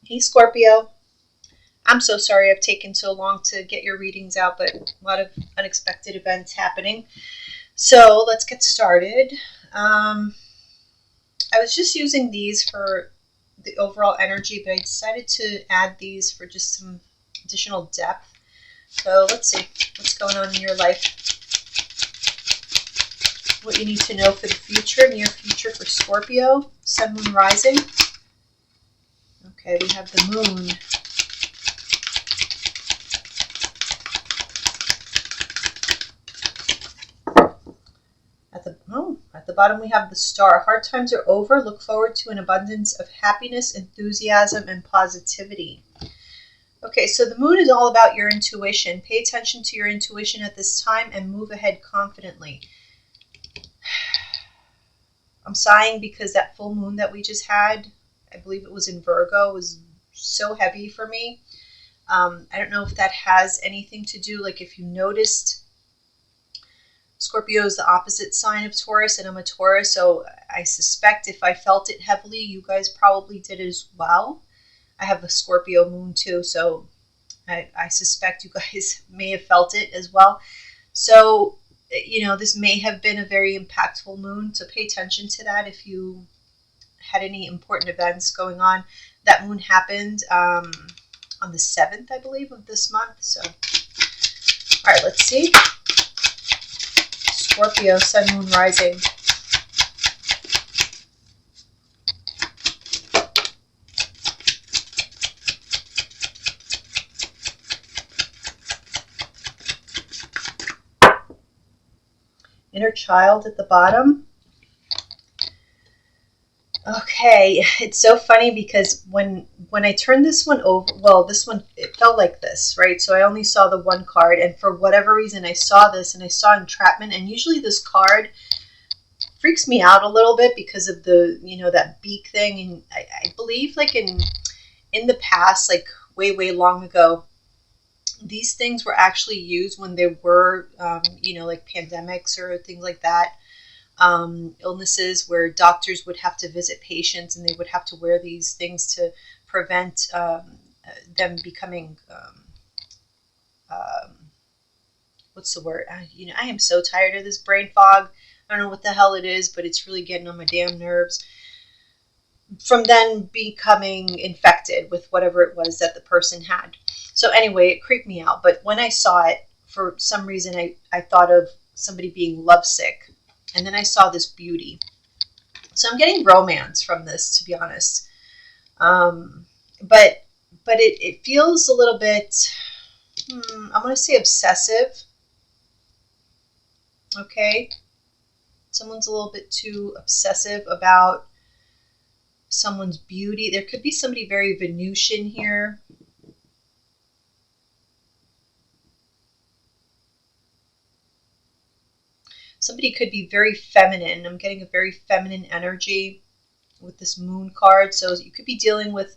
Hey Scorpio, I'm so sorry I've taken so long to get your readings out, but a lot of unexpected events happening. So let's get started. Um, I was just using these for the overall energy, but I decided to add these for just some additional depth. So let's see what's going on in your life, what you need to know for the future, near future for Scorpio, Sun, Moon, Rising. Okay, we have the Moon. At the bottom we have the Star. Hard times are over. Look forward to an abundance of happiness, enthusiasm, and positivity. Okay, so the Moon is all about your intuition. Pay attention to your intuition at this time and move ahead confidently. I'm sighing because that full moon that we just had, I believe it was in Virgo, was so heavy for me. I don't know if that has anything to do, like if you noticed, Scorpio is the opposite sign of Taurus, and I'm a Taurus, so I suspect if I felt it heavily, you guys probably did as well. I have a Scorpio moon too, so I suspect you guys may have felt it as well. So, this may have been a very impactful moon, so pay attention to that if you had any important events going on. That moon happened on the 7th, I believe, of this month. So, all right, let's see. Scorpio, Sun, Moon, Rising. Inner child at the bottom. Okay, it's so funny because when I turned this one over, well, this one, it felt like this, right? So I only saw the one card, and for whatever reason, I saw this, and I saw entrapment, and usually this card freaks me out a little bit because of the, that beak thing, and I believe, like, in the past, like, way long ago, these things were actually used when there were, like pandemics or things like that. Illnesses where doctors would have to visit patients and they would have to wear these things to prevent them becoming, what's the word? I am so tired of this brain fog. I don't know what the hell it is, but it's really getting on my damn nerves. From then becoming infected with whatever it was that the person had. So anyway, it creeped me out. But when I saw it, for some reason, I thought of somebody being lovesick. And then I saw this beauty. So I'm getting romance from this, to be honest. But it feels a little bit, I'm going to say obsessive. Okay. Someone's a little bit too obsessive about someone's beauty. There could be somebody very Venusian here. Somebody could be very feminine. I'm getting a very feminine energy with this moon card. So you could be dealing with,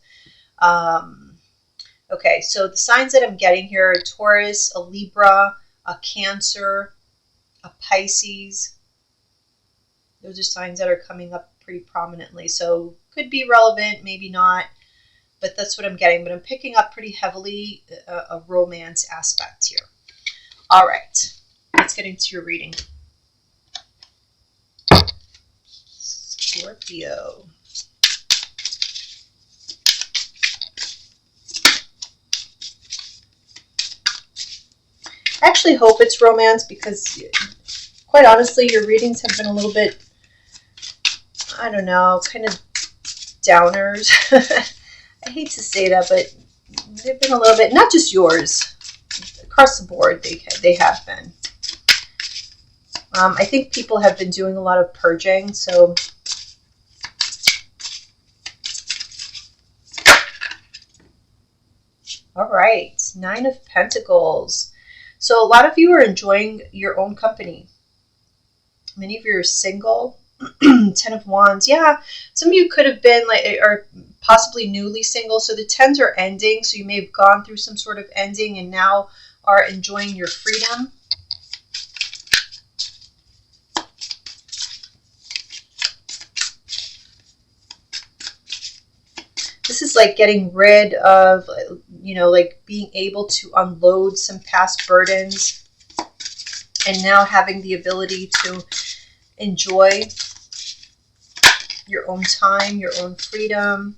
okay, so the signs that I'm getting here are Taurus, a Libra, a Cancer, a Pisces. Those are signs that are coming up pretty prominently. So could be relevant, maybe not, but that's what I'm getting. But I'm picking up pretty heavily a romance aspect here. All right, let's get into your reading. Scorpio. I actually hope it's romance because, quite honestly, your readings have been a little bit, I don't know, kind of downers. I hate to say that, but they've been a little bit, not just yours, across the board they have been. I think people have been doing a lot of purging, so all right, 9 of Pentacles. So a lot of you are enjoying your own company. Many of you are single. 10 of Wands. Yeah, some of you could have been or possibly newly single. So the 10s are ending. So you may have gone through some sort of ending and now are enjoying your freedom. This is like getting rid of, like being able to unload some past burdens and now having the ability to enjoy your own time, your own freedom.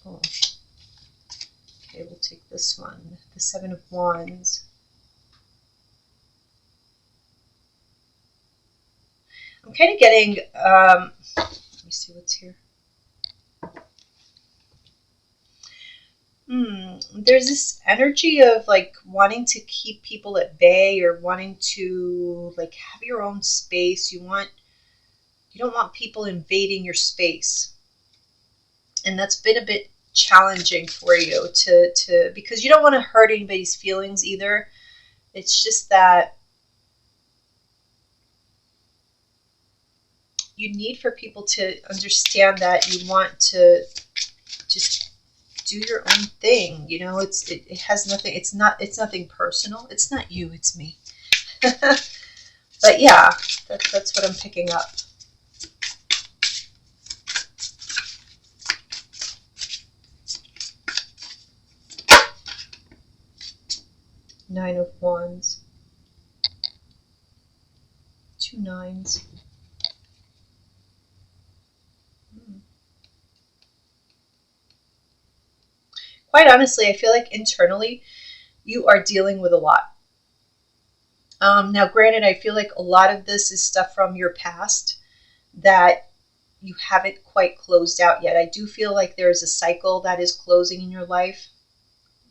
Oh. Okay, we'll take this one, the Seven of Wands. I'm kind of getting, let me see what's here. There's this energy of like wanting to keep people at bay or wanting to like have your own space. You don't want people invading your space. And that's been a bit challenging for you to because you don't want to hurt anybody's feelings either. It's just that you need for people to understand that you want to just do your own thing. It has nothing, it's nothing personal. It's not you, it's me. But yeah, that's what I'm picking up. Nine of Wands. 2 nines. Quite honestly, I feel like internally you are dealing with a lot. Now, granted, I feel like a lot of this is stuff from your past that you haven't quite closed out yet. I do feel like there is a cycle that is closing in your life,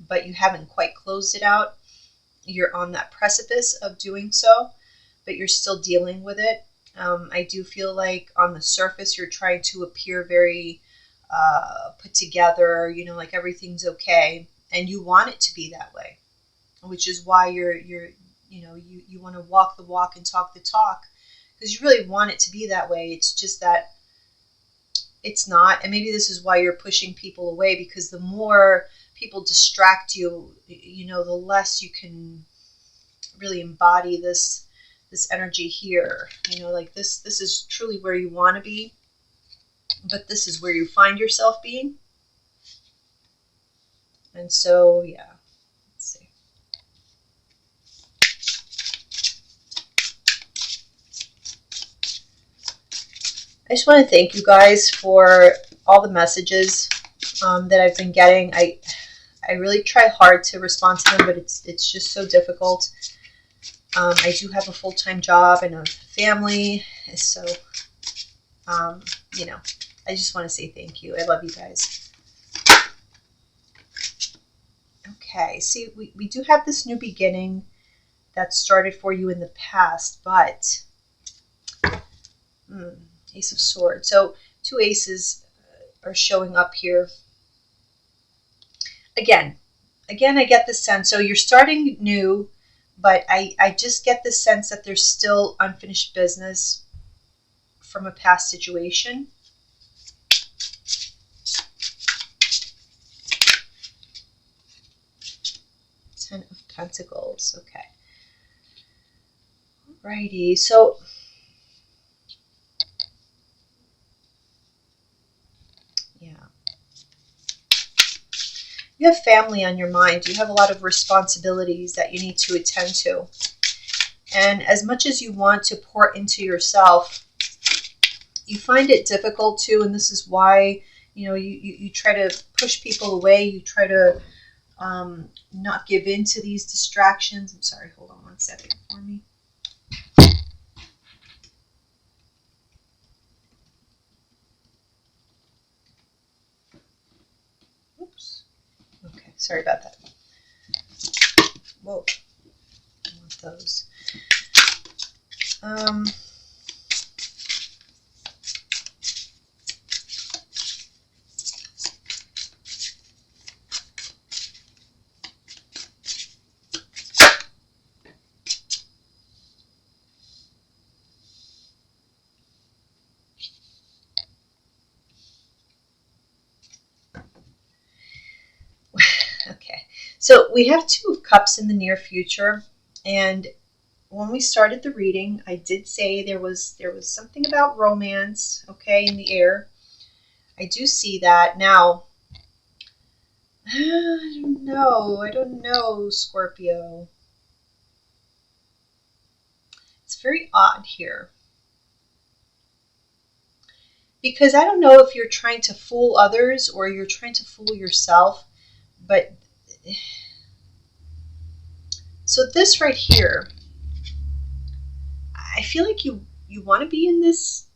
but you haven't quite closed it out. You're on that precipice of doing so, but you're still dealing with it. I do feel like on the surface you're trying to appear very put together, like everything's okay, and you want it to be that way, which is why you want to walk the walk and talk the talk, because you really want it to be that way. It's just that it's not, and maybe this is why you're pushing people away, because the more people distract you, the less you can really embody this energy here. Like this is truly where you want to be, but this is where you find yourself being. And so, yeah, let's see. I just want to thank you guys for all the messages that I've been getting. I really try hard to respond to them, but it's just so difficult. I do have a full-time job and a family, so I just want to say thank you. I love you guys. Okay, see, we do have this new beginning that started for you in the past, but Ace of Swords. So 2 aces are showing up here. Again, I get the sense. So you're starting new, but I just get the sense that there's still unfinished business from a past situation. Ten of Pentacles. Okay. Alrighty. So yeah. You have family on your mind. You have a lot of responsibilities that you need to attend to. And as much as you want to pour into yourself, you find it difficult to, and this is why, you try to push people away. You try to not give in to these distractions. I'm sorry, hold on one second for me. Oops. Okay, sorry about that. Whoa, I want those. Okay, so we have 2 of Cups in the near future, and when we started the reading, I did say there was something about romance, okay, in the air. I do see that. Now, I don't know, Scorpio. It's very odd here. Because I don't know if you're trying to fool others or you're trying to fool yourself, but so this right here, I feel like you want to be in this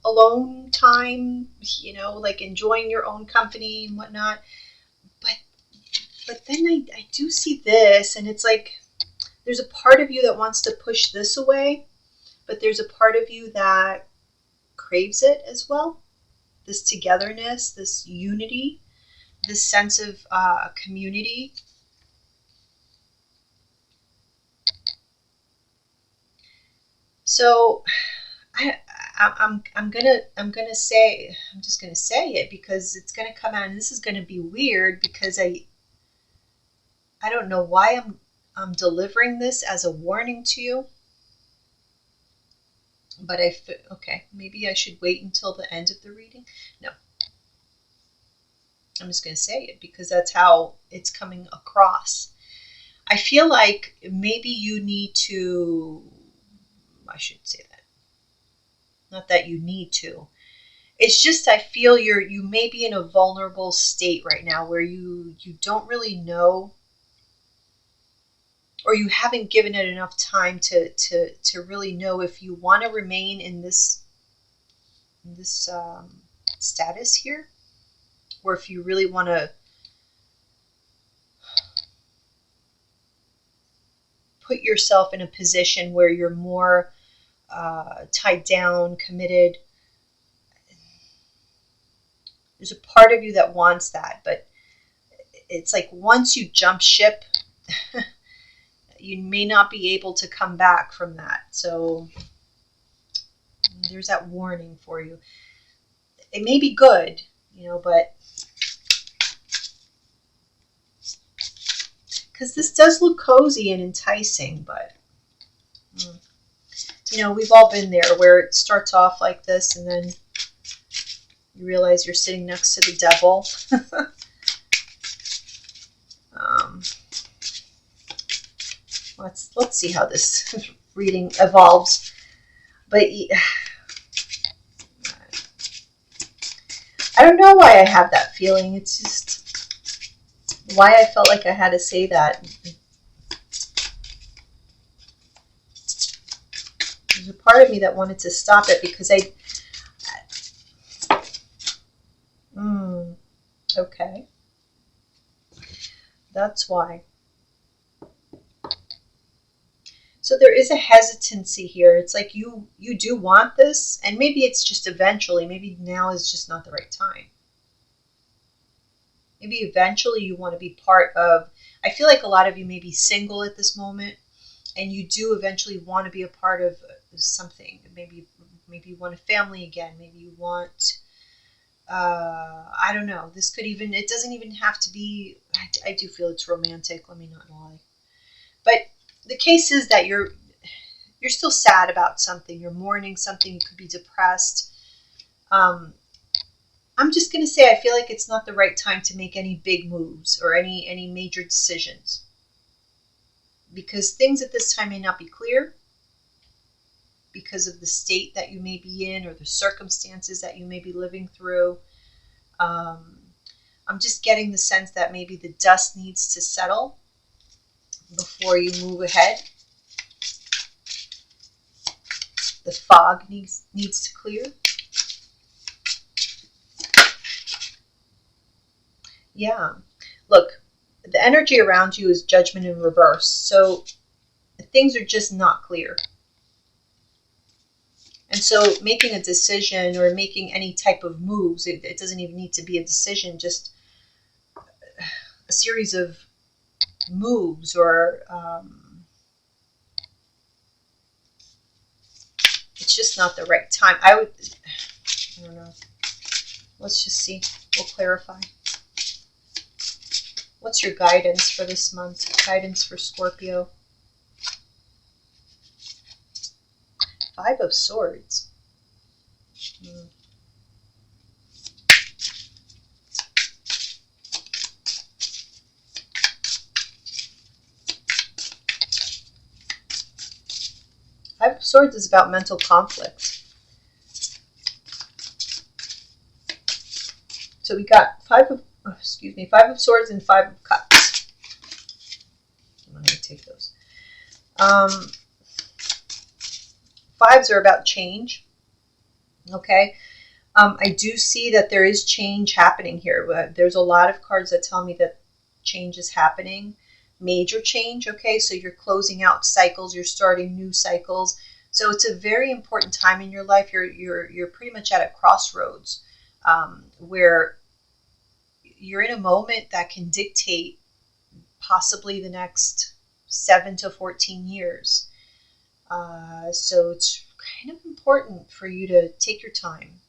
alone time, like enjoying your own company and whatnot. But then I do see this, and it's like there's a part of you that wants to push this away, but there's a part of you that craves it as well. This togetherness, this unity, this sense of community. So I'm just gonna say it because it's gonna come out, and this is gonna be weird because I don't know why I'm delivering this as a warning to you, but okay, maybe I should wait until the end of the reading. No, I'm just gonna say it because that's how it's coming across. I feel like maybe you need to. I shouldn't say that. Not that you need to. It's just I feel you may be in a vulnerable state right now where you don't really know, or you haven't given it enough time to really know if you want to remain in this status here, or if you really want to put yourself in a position where you're more tied down, committed. There's a part of you that wants that, but it's like once you jump ship, you may not be able to come back from that. So there's that warning for you. It may be good, but because this does look cozy and enticing, but we've all been there where it starts off like this and then you realize you're sitting next to the devil. Let's see how this reading evolves. But I don't know why I have that feeling. It's just why I felt like I had to say that. There's a part of me that wanted to stop it because okay. That's why. So there is a hesitancy here. It's like you do want this, and maybe it's just eventually. Maybe now is just not the right time. Maybe eventually you want to be part of. I feel like a lot of you may be single at this moment, and you do eventually want to be a part of something. Maybe you want a family again. Maybe you want. I don't know. This could even. It doesn't even have to be. I do feel it's romantic. Let me not lie, but. The case is that you're still sad about something. You're mourning something. You could be depressed. I'm just going to say I feel like it's not the right time to make any big moves or any major decisions. Because things at this time may not be clear because of the state that you may be in or the circumstances that you may be living through. I'm just getting the sense that maybe the dust needs to settle before you move ahead. The fog needs to clear. Yeah. Look, the energy around you is judgment in reverse. So things are just not clear. And so making a decision or making any type of moves, it doesn't even need to be a decision, just a series of moves or it's just not the right time. I don't know. Let's just see. We'll clarify. What's your guidance for this month? Guidance for Scorpio. Five of Swords. Five of Swords is about mental conflict. So we got Five of Swords and Five of Cups. I'm going to take those. Fives are about change. Okay. I do see that there is change happening here. There's a lot of cards that tell me that change is happening. Major change. Okay. So you're closing out cycles. You're starting new cycles. So it's a very important time in your life. You're pretty much at a crossroads where you're in a moment that can dictate possibly the next 7 to 14 years. So it's kind of important for you to take your time.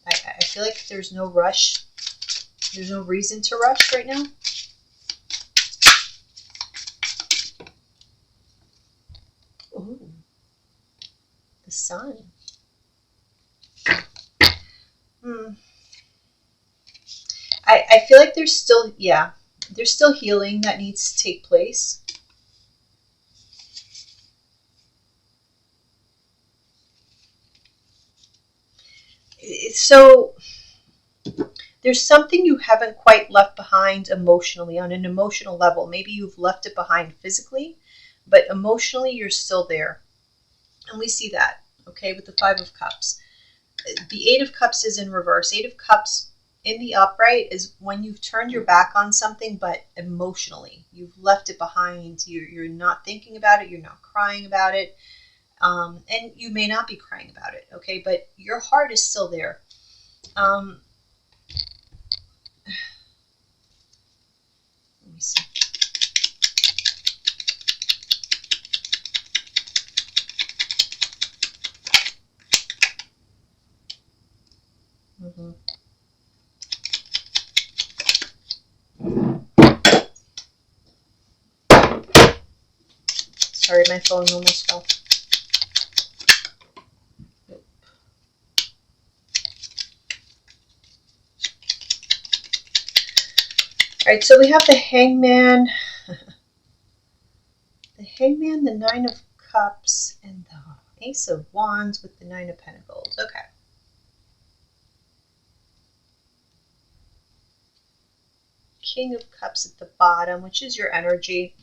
I feel like there's no rush. There's no reason to rush right now. Ooh, the Sun. I feel like there's still healing that needs to take place. So there's something you haven't quite left behind emotionally, on an emotional level. Maybe you've left it behind physically, but emotionally you're still there. And we see that, okay, with the Five of Cups. The Eight of Cups is in reverse. Eight of Cups in the upright is when you've turned your back on something, but emotionally. You've left it behind. You're not thinking about it. You're not crying about it. And you may not be crying about it, okay? But your heart is still there. Let me see. Sorry, my phone almost fell. All right, so we have the Hangman, the Nine of Cups, and the Ace of Wands with the Nine of Pentacles. Okay. King of Cups at the bottom, which is your energy.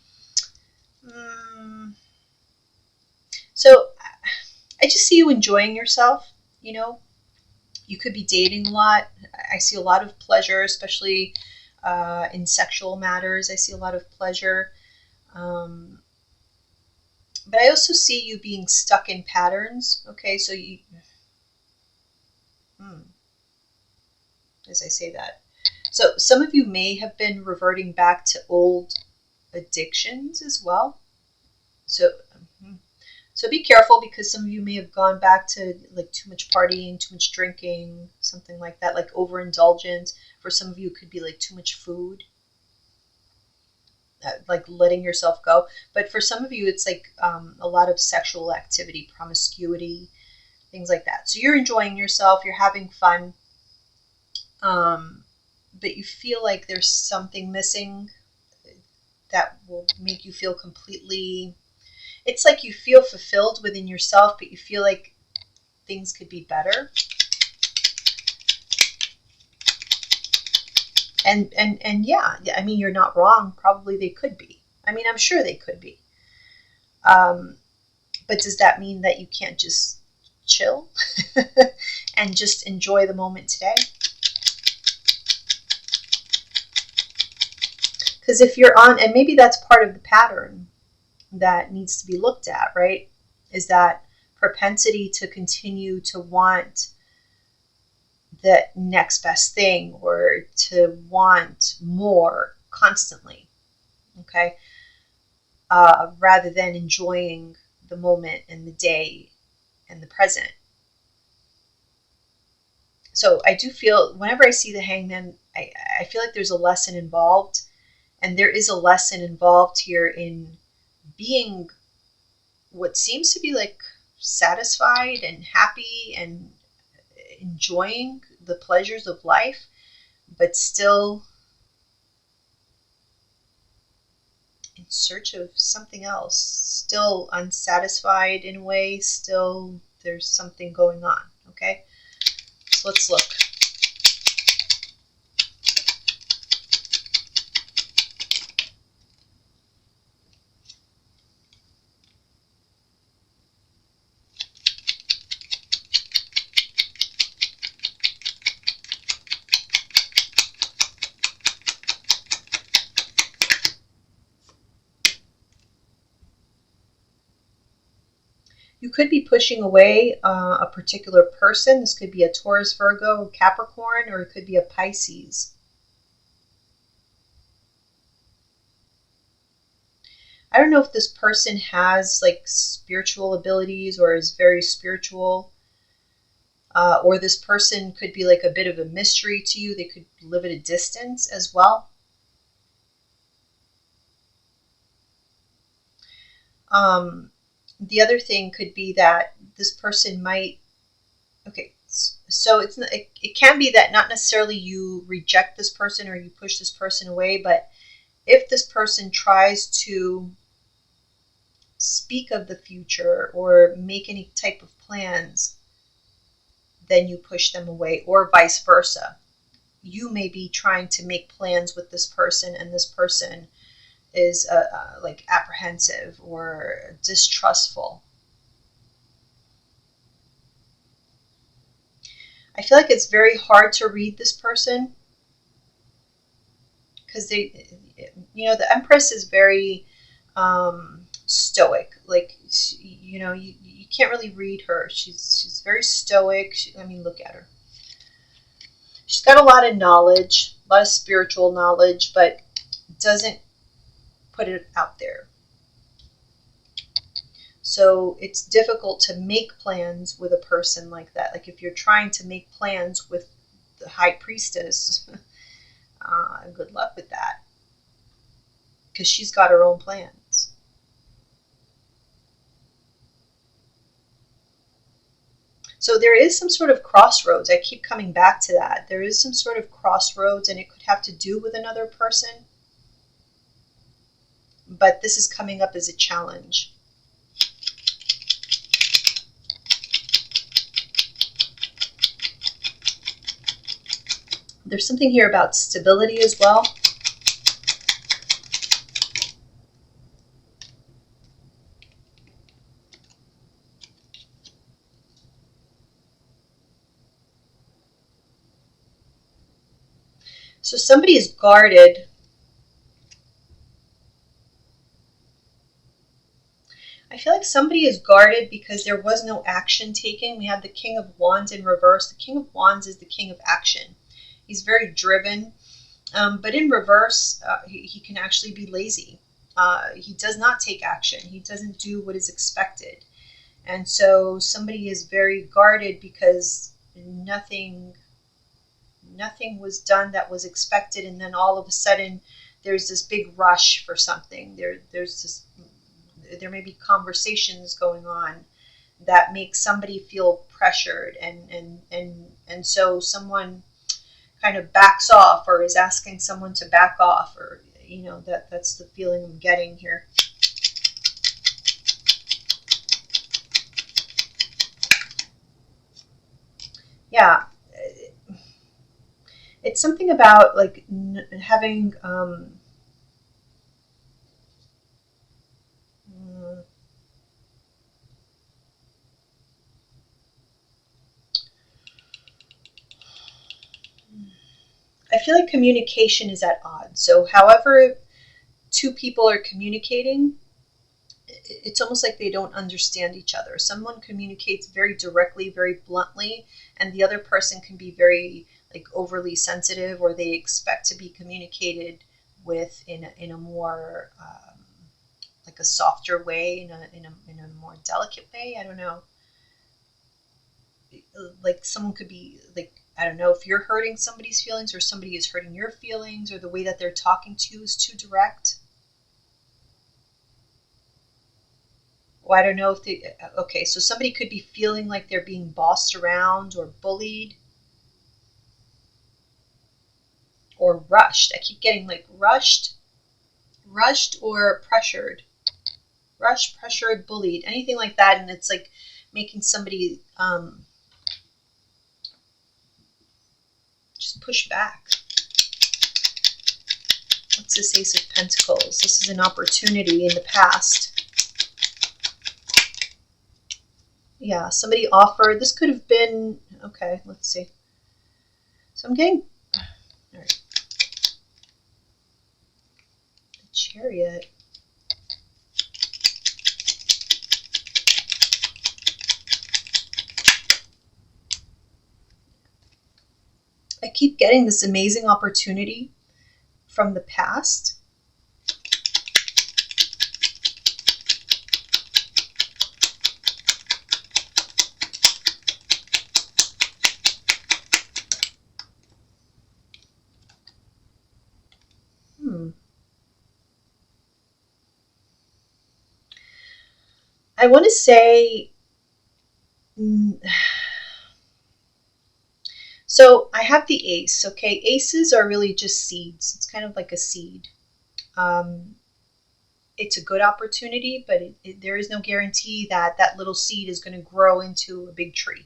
So I just see you enjoying yourself, you know. You could be dating a lot. I see a lot of pleasure, especially in sexual matters. I see a lot of pleasure. But I also see you being stuck in patterns. Okay, so you... as I say that. So some of you may have been reverting back to old addictions as well. So be careful, because some of you may have gone back to like too much partying, too much drinking, something like that, like overindulgence. For some of you, it could be like too much food, like letting yourself go. But for some of you, it's like a lot of sexual activity, promiscuity, things like that. So you're enjoying yourself, you're having fun, but you feel like there's something missing that will make you feel completely... It's like you feel fulfilled within yourself, but you feel like things could be better. And yeah, I mean, you're not wrong. Probably they could be. I mean, I'm sure they could be. But does that mean that you can't just chill and just enjoy the moment today? Because if you're on, and maybe that's part of the pattern that needs to be looked at, right? Is that propensity to continue to want the next best thing, or to want more constantly, okay? Rather than enjoying the moment and the day and the present. So I do feel, whenever I see the Hangman, I feel like there's a lesson involved. And there is a lesson involved here in being what seems to be like satisfied and happy and enjoying the pleasures of life, but still in search of something else, still unsatisfied in a way, still there's something going on. Okay, so let's look. You could be pushing away a particular person. This could be a Taurus, Virgo, Capricorn, or it could be a Pisces. I don't know if this person has like spiritual abilities or is very spiritual, or this person could be like a bit of a mystery to you. They could live at a distance as well. The other thing could be that this person might, okay, so it can be that not necessarily you reject this person or you push this person away, but if this person tries to speak of the future or make any type of plans, then you push them away, or vice versa. You may be trying to make plans with this person and this person is like apprehensive or distrustful. I feel like it's very hard to read this person because the Empress is very stoic. Like, you can't really read her. She's very stoic. Look at her. She's got a lot of knowledge, a lot of spiritual knowledge, but doesn't put it out there. So it's difficult to make plans with a person like that. Like if you're trying to make plans with the High Priestess, good luck with that. Because she's got her own plans. So there is some sort of crossroads. I keep coming back to that. There is some sort of crossroads, and it could have to do with another person. But this is coming up as a challenge. There's something here about stability as well. So somebody is guarded. I feel like somebody is guarded because there was no action taken. We have the King of Wands in reverse. The King of Wands is the king of action. He's very driven, but in reverse, he can actually be lazy. He does not take action. He doesn't do what is expected. And so somebody is very guarded because nothing was done that was expected, and then all of a sudden there's this big rush for something. There may be conversations going on that make somebody feel pressured, and so someone kind of backs off or is asking someone to back off, or that's the feeling I'm getting here. Yeah, it's something about like having I feel like communication is at odds. So however two people are communicating, it's almost like they don't understand each other. Someone communicates very directly, very bluntly, and the other person can be very like overly sensitive, or they expect to be communicated with in a more like a softer way, in a more delicate way. I don't know. Like someone could be like I don't know if you're hurting somebody's feelings or somebody is hurting your feelings, or the way that they're talking to you is too direct. Well, I don't know if they, okay, so somebody could be feeling like they're being bossed around or bullied or rushed. I keep getting like rushed or pressured. Rushed, pressured, bullied, anything like that. And it's like making somebody just push back. What's this Ace of Pentacles? This is an opportunity in the past. Yeah, somebody offered. This could have been, okay, let's see. So I'm getting, all right. The Chariot. I keep getting this amazing opportunity from the past. I want to say, so I have the Ace, okay? Aces are really just seeds. It's kind of like a seed. It's a good opportunity, but there is no guarantee that that little seed is going to grow into a big tree.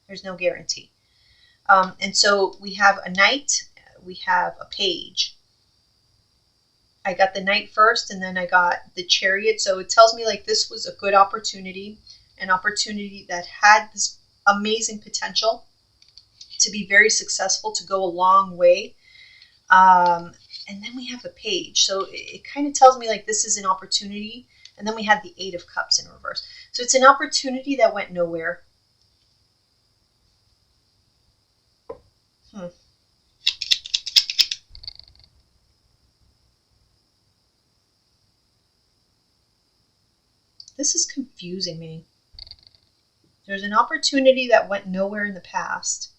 There's no guarantee. And so we have a Knight, we have a Page. I got the Knight first, and then I got the Chariot. So it tells me like this was a good opportunity, an opportunity that had this amazing potential to be very successful, to go a long way. And then we have the Page. So it kind of tells me like this is an opportunity. And then we have the Eight of Cups in reverse. So it's an opportunity that went nowhere. This is confusing me. There's an opportunity that went nowhere in the past.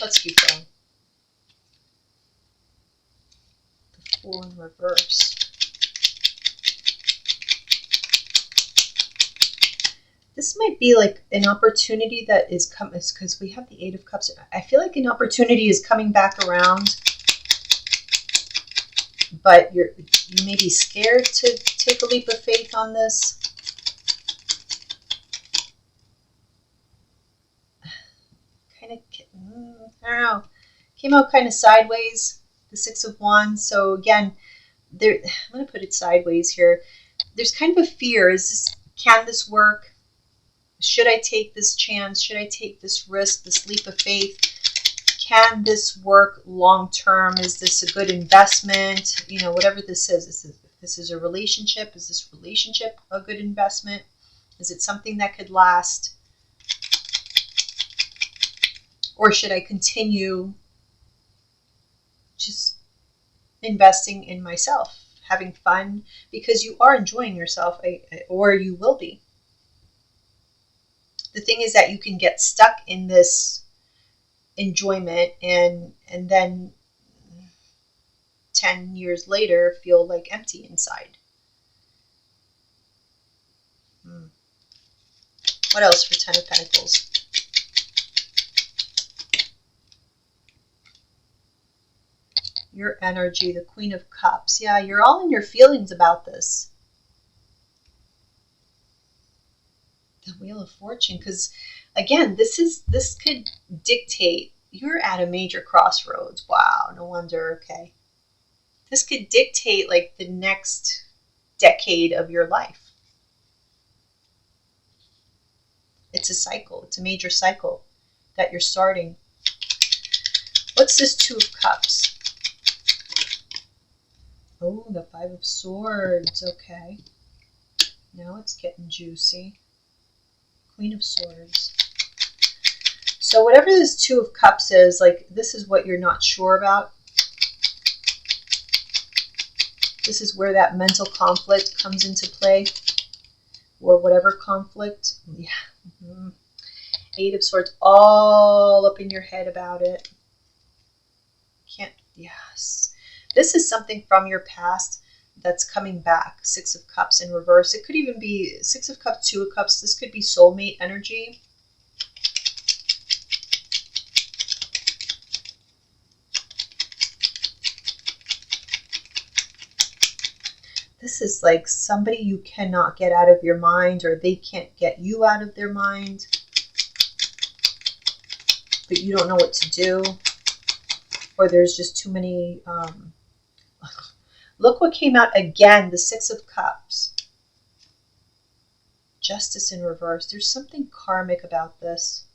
Let's keep going. The Fool in reverse. This might be like an opportunity that is coming, because we have the Eight of Cups. I feel like an opportunity is coming back around, but you may be scared to take a leap of faith on this. Kind of, I don't know, came out kind of sideways, the Six of Wands. So again, I'm going to put it sideways here. There's kind of a fear. Can this work? Should I take this chance? Should I take this risk, this leap of faith? Can this work long term? Is this a good investment? You know, whatever this is. This is a relationship. Is this relationship a good investment? Is it something that could last? Or should I continue just investing in myself, having fun? Because you are enjoying yourself, or you will be. The thing is that you can get stuck in this enjoyment and then 10 years later feel like empty inside. What else for Ten of Pentacles? Your energy, the Queen of Cups. Yeah, you're all in your feelings about this. The Wheel of Fortune, because again, this could dictate. You're at a major crossroads. Wow, no wonder. Okay, this could dictate like the next decade of your life. It's a cycle. It's a major cycle that you're starting. What's this Two of Cups? Oh, the Five of Swords. Okay, now it's getting juicy. Queen of Swords. So whatever this Two of Cups is, like this is what you're not sure about. This is where that mental conflict comes into play, or whatever conflict. Yeah. Mm-hmm. Eight of Swords, all up in your head about it. Can't, yes. This is something from your past that's coming back. Six of Cups in reverse. It could even be Six of Cups, Two of Cups. This could be soulmate energy. This is like somebody you cannot get out of your mind, or they can't get you out of their mind, but you don't know what to do, or there's just too many. Look what came out again, the Six of Cups. Justice in reverse. There's something karmic about this.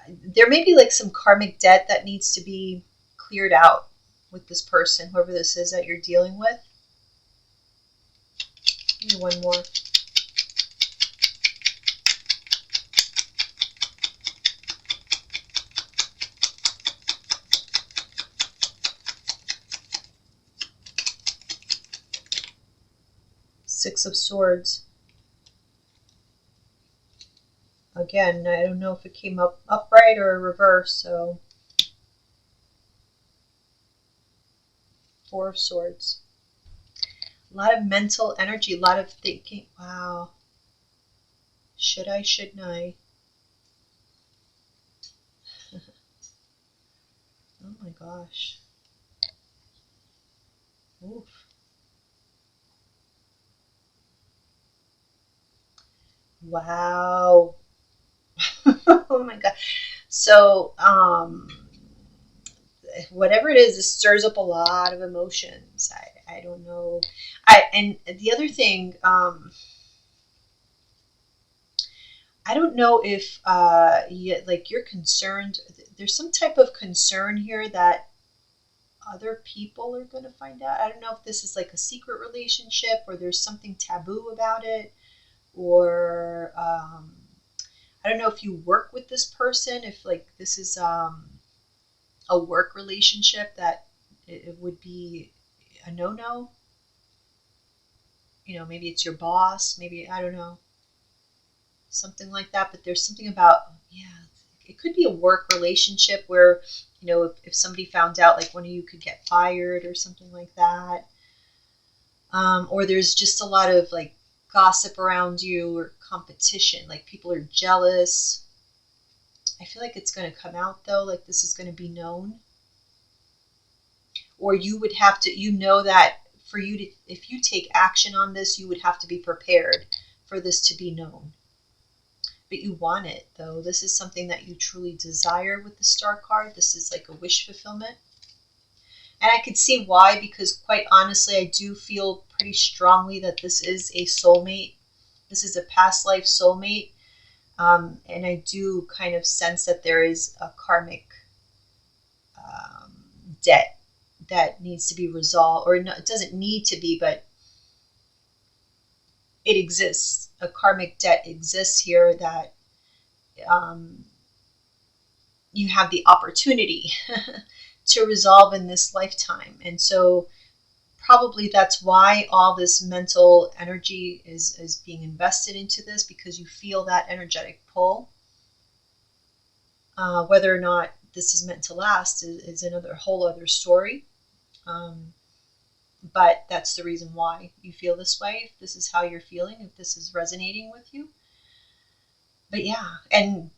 There may be like some karmic debt that needs to be cleared out with this person, whoever this is that you're dealing with. Maybe one more. Six of Swords. Again, I don't know if it came up upright or reverse, so Four of Swords. A lot of mental energy, a lot of thinking. Wow. Should I, shouldn't I? Oh my gosh. Oof. Wow. Oh my God. So, whatever it is, it stirs up a lot of emotions. I don't know. And the other thing, I don't know if you're concerned. There's some type of concern here that other people are going to find out. I don't know if this is like a secret relationship, or there's something taboo about it, or I don't know if you work with this person, if like this is a work relationship that it would be a no-no. You know, maybe it's your boss, maybe, I don't know, something like that. But there's something about, yeah, it could be a work relationship where, you know, if somebody found out, like one of you could get fired or something like that. Or there's just a lot of like gossip around you, or competition, like people are jealous. I feel like it's going to come out though, like this is going to be known. Or you would have to, you know, that for you to, if you take action on this, you would have to be prepared for this to be known. But you want it though. This is something that you truly desire with the Star card. This is like a wish fulfillment. And I could see why, because quite honestly, I do feel pretty strongly that this is a soulmate. This is a past life soulmate. And I do kind of sense that there is a karmic debt that needs to be resolved, or no, it doesn't need to be, but it exists. A karmic debt exists here that you have the opportunity to resolve in this lifetime. And so probably that's why all this mental energy is being invested into this, because you feel that energetic pull. Whether or not this is meant to last is another whole other story. But that's the reason why you feel this way, if this is how you're feeling, if this is resonating with you. But yeah, and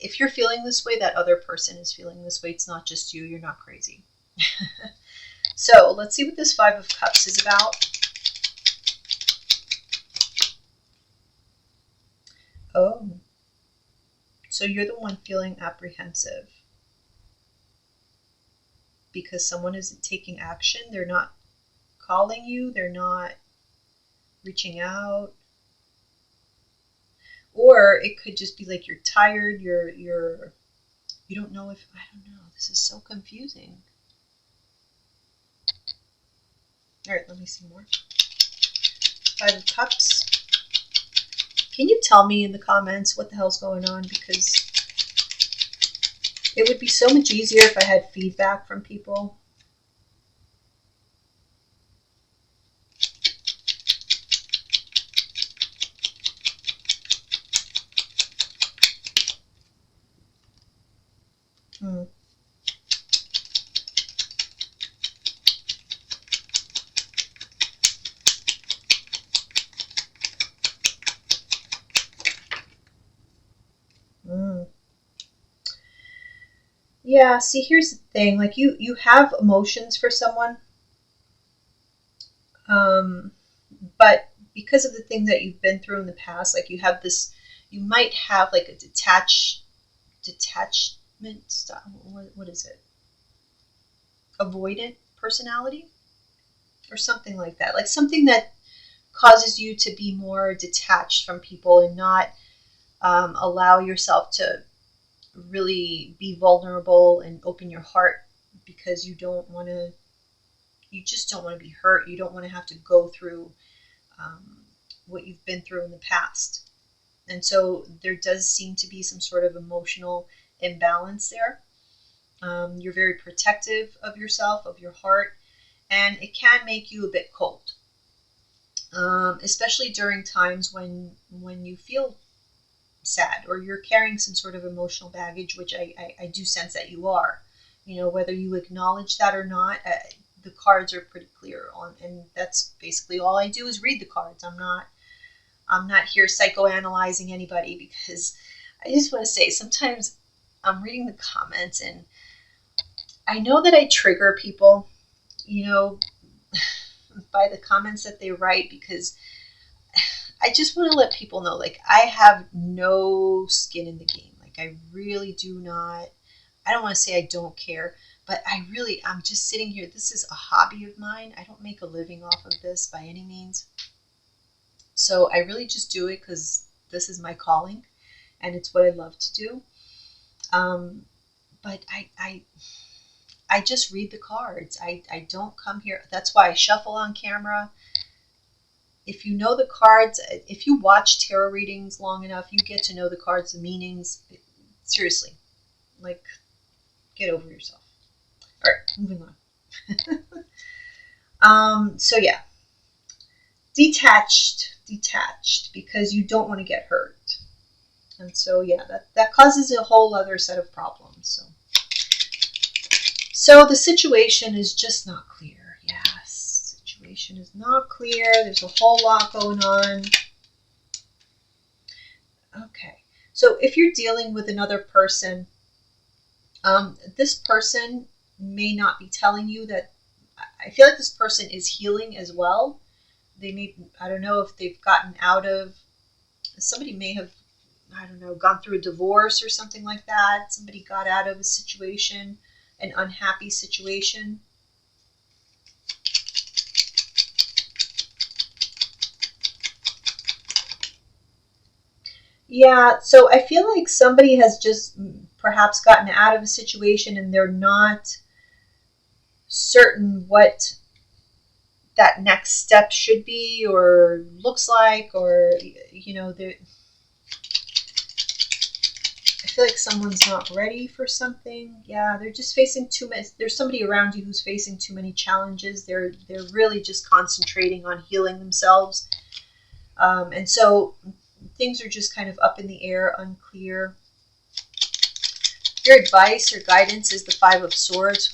if you're feeling this way, that other person is feeling this way. It's not just you. You're not crazy. So let's see what this Five of Cups is about. Oh, so you're the one feeling apprehensive because someone isn't taking action. They're not calling you. They're not reaching out. Or it could just be like you're tired. You don't know if, I don't know. This is so confusing. All right, let me see more. Five of Cups. Can you tell me in the comments what the hell's going on? Because it would be so much easier if I had feedback from people. Yeah, see, here's the thing. Like you have emotions for someone, um, but because of the things that you've been through in the past, like you have this, you might have like a detachment style. What is it? Avoidant personality or something like that. Like something that causes you to be more detached from people and not allow yourself to really be vulnerable and open your heart because you just don't want to be hurt. You don't want to have to go through what you've been through in the past. And so there does seem to be some sort of emotional imbalance there. You're very protective of yourself, of your heart, and it can make you a bit cold, especially during times when you feel sad or you're carrying some sort of emotional baggage, which I do sense that you are. You know, whether you acknowledge that or not, the cards are pretty clear on, and that's basically all I do is read the cards. I'm not here psychoanalyzing anybody because I just want to say sometimes I'm reading the comments and I know that I trigger people, you know, by the comments that they write because I just want to let people know, like, I have no skin in the game. Like, I really do not. I don't want to say I don't care, but I'm just sitting here. This is a hobby of mine. I don't make a living off of this by any means. So I really just do it because this is my calling and it's what I love to do. But I just read the cards. I don't come here. That's why I shuffle on camera. If you know the cards, if you watch tarot readings long enough, you get to know the cards, the meanings. Seriously, like, get over yourself. All right, moving on. So yeah, detached, because you don't want to get hurt. And so yeah, that causes a whole other set of problems. So the situation is just not clear. Yes, situation is not clear. There's a whole lot going on. Okay, so if you're dealing with another person, this person may not be telling you that. I feel like this person is healing as well. I don't know if they've gotten out of, somebody may have, I don't know, gone through a divorce or something like that. Somebody got out of a situation, an unhappy situation. Yeah, so I feel like somebody has just perhaps gotten out of a situation and they're not certain what that next step should be or looks like, or, you know, I feel like someone's not ready for something. Yeah, they're just facing too many. There's somebody around you who's facing too many challenges. They're really just concentrating on healing themselves. And so things are just kind of up in the air, unclear. Your advice or guidance is the Five of Swords.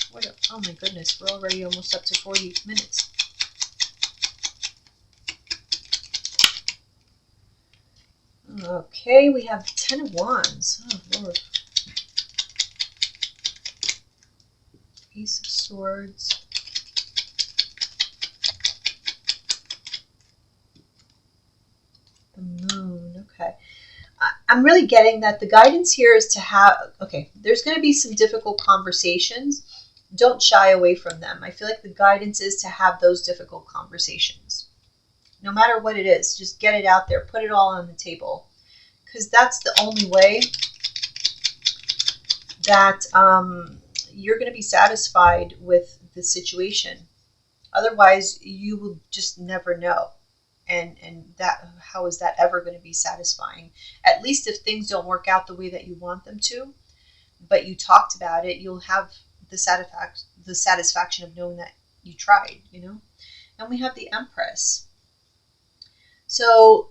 Oh my goodness, we're already almost up to 40 minutes. Okay, we have the Ten of Wands. Oh, Lord. Ace of Swords. The Moon. Okay. I'm really getting that the guidance here is to have, okay, there's going to be some difficult conversations. Don't shy away from them. I feel like the guidance is to have those difficult conversations. No matter what it is, just get it out there. Put it all on the table. Because that's the only way that you're going to be satisfied with the situation. Otherwise, you will just never know. And that, how is that ever going to be satisfying? At least if things don't work out the way that you want them to, but you talked about it, you'll have the satisfaction of knowing that you tried, you know? And we have the Empress. So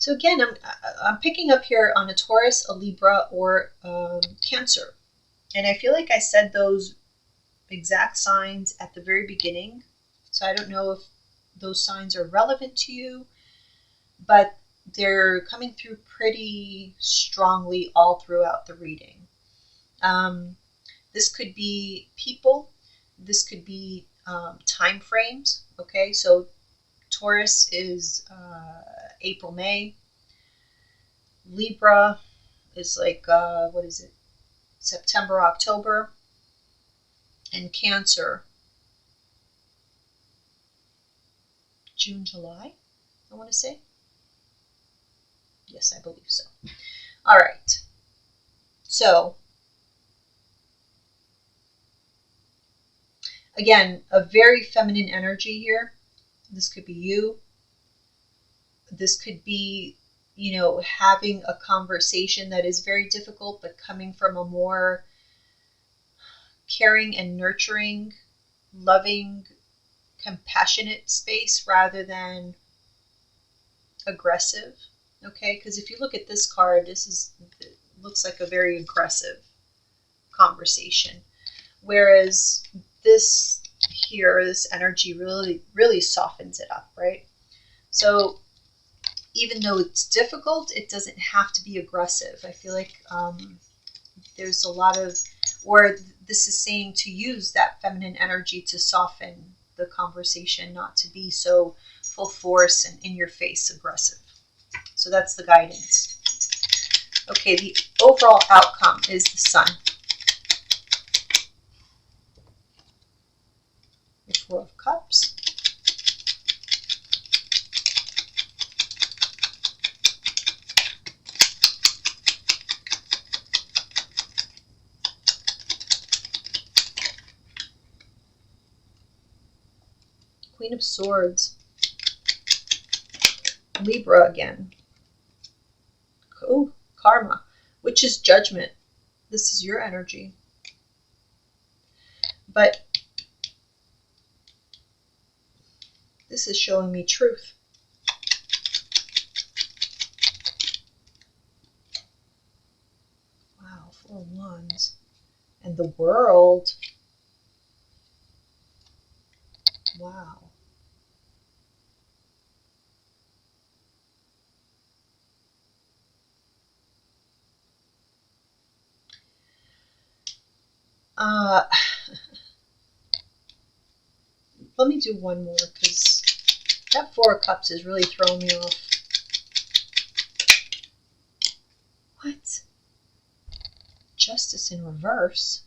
again, I'm picking up here on a Taurus, a Libra, or Cancer. And I feel like I said those exact signs at the very beginning. So I don't know if those signs are relevant to you, but they're coming through pretty strongly all throughout the reading. This could be people. This could be time frames. Okay, so Taurus is April, May. Libra is like, what is it? September, October. And Cancer, June, July, I want to say. Yes, I believe so. All right. So, again, a very feminine energy here. This could be you. This could be, having a conversation that is very difficult, but coming from a more caring and nurturing, loving, compassionate space rather than aggressive. Okay, because if you look at this card, it looks like a very aggressive conversation, whereas this here, this energy really, really softens it up, right? So even though it's difficult, it doesn't have to be aggressive. I feel like there's a lot of, or this is saying to use that feminine energy to soften the conversation, not to be so full force and in your face aggressive. So that's the guidance. Okay, the overall outcome is the Sun. The Four of Cups. Queen of Swords. Libra again. Oh, Karma, which is judgment. This is your energy. But this is showing me truth. Wow, Four of Wands. And the World. Wow. Let me do one more because that Four of Cups is really throwing me off. What? Justice in reverse.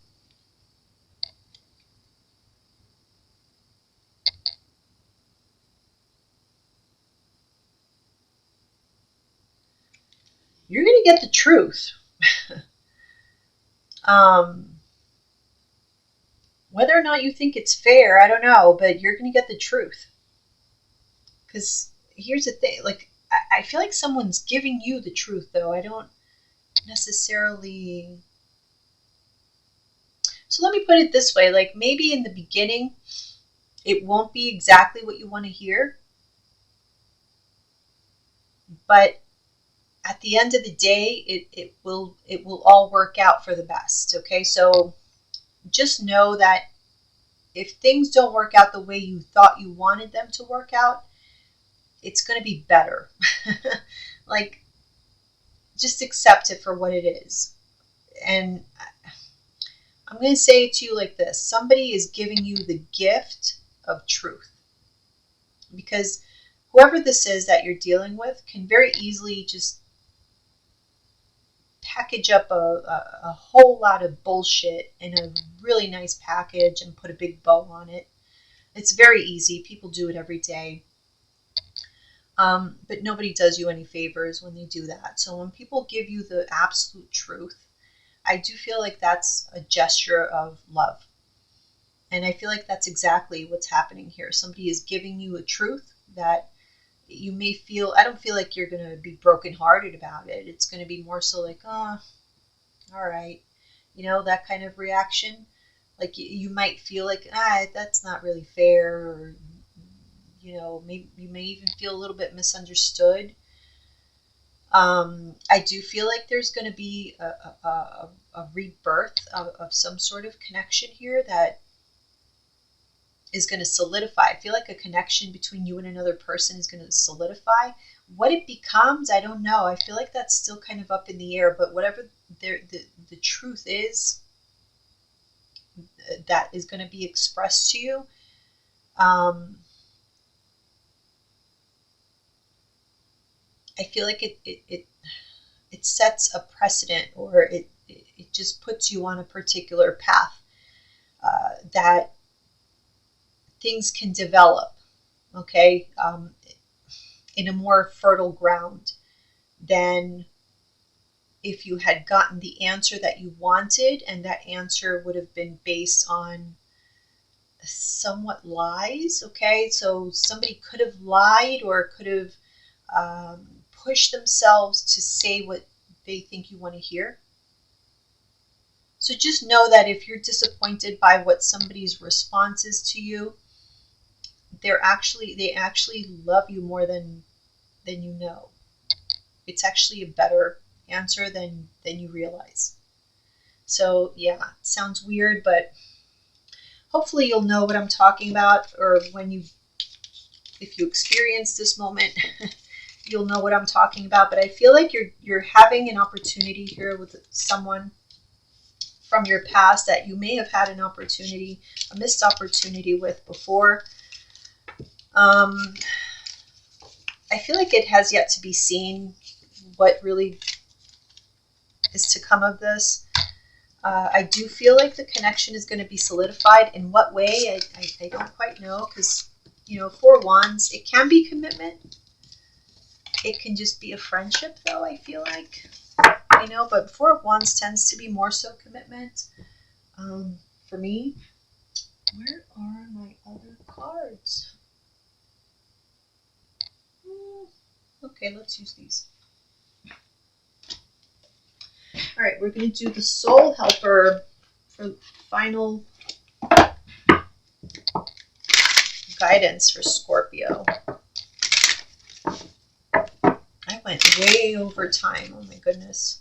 You're going to get the truth. Whether or not you think it's fair, I don't know, but you're going to get the truth. Because here's the thing, like, I feel like someone's giving you the truth, though. I don't necessarily... So let me put it this way, like, maybe in the beginning, it won't be exactly what you want to hear, but at the end of the day, it will all work out for the best, okay? So just know that if things don't work out the way you thought you wanted them to work out, it's going to be better. Like, just accept it for what it is. And I'm going to say it to you like this. Somebody is giving you the gift of truth. Because whoever this is that you're dealing with can very easily just package up a whole lot of bullshit in a really nice package and put a big bow on it. It's very easy. People do it every day. But nobody does you any favors when they do that. So when people give you the absolute truth, I do feel like that's a gesture of love. And I feel like that's exactly what's happening here. Somebody is giving you a truth that you may feel, I don't feel like you're going to be brokenhearted about it. It's going to be more so like, oh, all right. You know, that kind of reaction. Like you might feel like, that's not really fair. Or, you know, maybe you may even feel a little bit misunderstood. I do feel like there's going to be a rebirth of some sort of connection here that is going to solidify. I feel like a connection between you and another person is going to solidify, What it becomes, I don't know. I feel like that's still kind of up in the air, but whatever the truth is that is going to be expressed to you, I feel like it sets a precedent, or it just puts you on a particular path that things can develop, okay, in a more fertile ground than if you had gotten the answer that you wanted, and that answer would have been based on somewhat lies, okay? So somebody could have lied or could have pushed themselves to say what they think you want to hear. So just know that if you're disappointed by what somebody's response is to you, they actually love you more than you know. It's actually a better answer than you realize. So yeah, it sounds weird, but hopefully you'll know what I'm talking about, or if you experience this moment, you'll know what I'm talking about. But I feel like you're having an opportunity here with someone from your past that you may have had a missed opportunity with before. I feel like it has yet to be seen what really is to come of this. I do feel like the connection is going to be solidified. In what way, I don't quite know, because, Four Wands, it can be commitment. It can just be a friendship, though, I feel like. But Four of Wands tends to be more so commitment. For me, where are my other cards? Okay, let's use these. All right, we're going to do the Soul Helper for final guidance for Scorpio. I went way over time. Oh my goodness.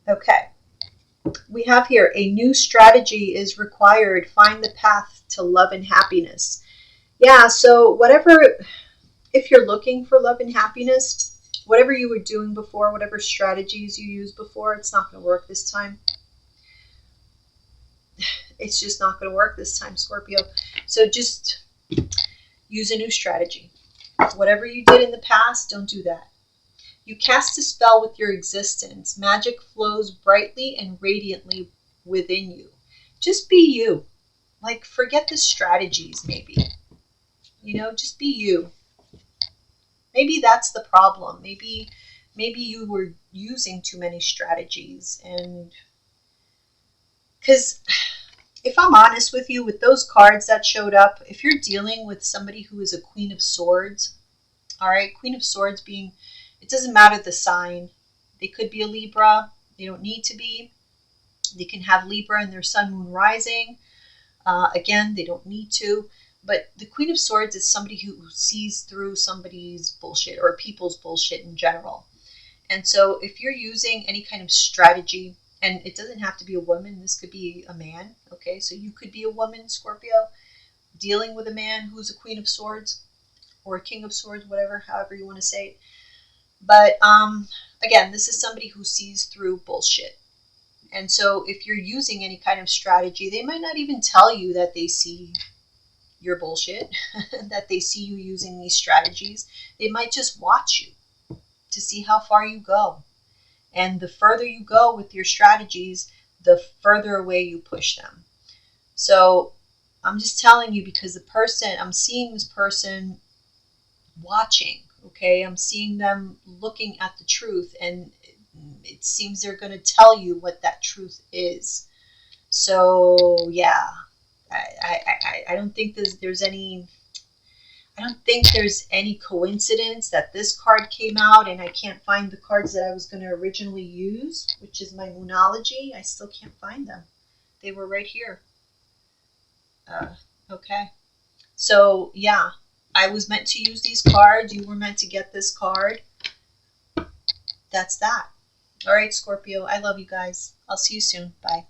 Okay. We have here, a new strategy is required. Find the path to love and happiness. Yeah, so if you're looking for love and happiness, whatever you were doing before, whatever strategies you used before, it's not going to work this time. It's just not going to work this time, Scorpio. So just use a new strategy. Whatever you did in the past, don't do that. You cast a spell with your existence. Magic flows brightly and radiantly within you. Just be you. Like, forget the strategies, maybe. Just be you. Maybe that's the problem. Maybe you were using too many strategies. And because if I'm honest with you, with those cards that showed up, if you're dealing with somebody who is a Queen of Swords, all right, Queen of Swords being, it doesn't matter the sign. They could be a Libra. They don't need to be. They can have Libra in their sun, moon, rising. Again, they don't need to. But the Queen of Swords is somebody who sees through somebody's bullshit, or people's bullshit in general. And so if you're using any kind of strategy, and it doesn't have to be a woman, this could be a man, okay? So you could be a woman, Scorpio, dealing with a man who's a Queen of Swords, or a King of Swords, whatever, however you want to say it. But again, this is somebody who sees through bullshit. And so if you're using any kind of strategy, they might not even tell you that they see your bullshit, that they see you using these strategies. They might just watch you to see how far you go. And the further you go with your strategies, the further away you push them. So I'm just telling you, because I'm seeing this person watching, okay? I'm seeing them looking at the truth, and it seems they're going to tell you what that truth is. So yeah, I don't think there's any coincidence that this card came out, and I can't find the cards that I was going to originally use, which is my Moonology. I still can't find them. They were right here. Okay. So, yeah, I was meant to use these cards. You were meant to get this card. That's that. All right, Scorpio. I love you guys. I'll see you soon. Bye.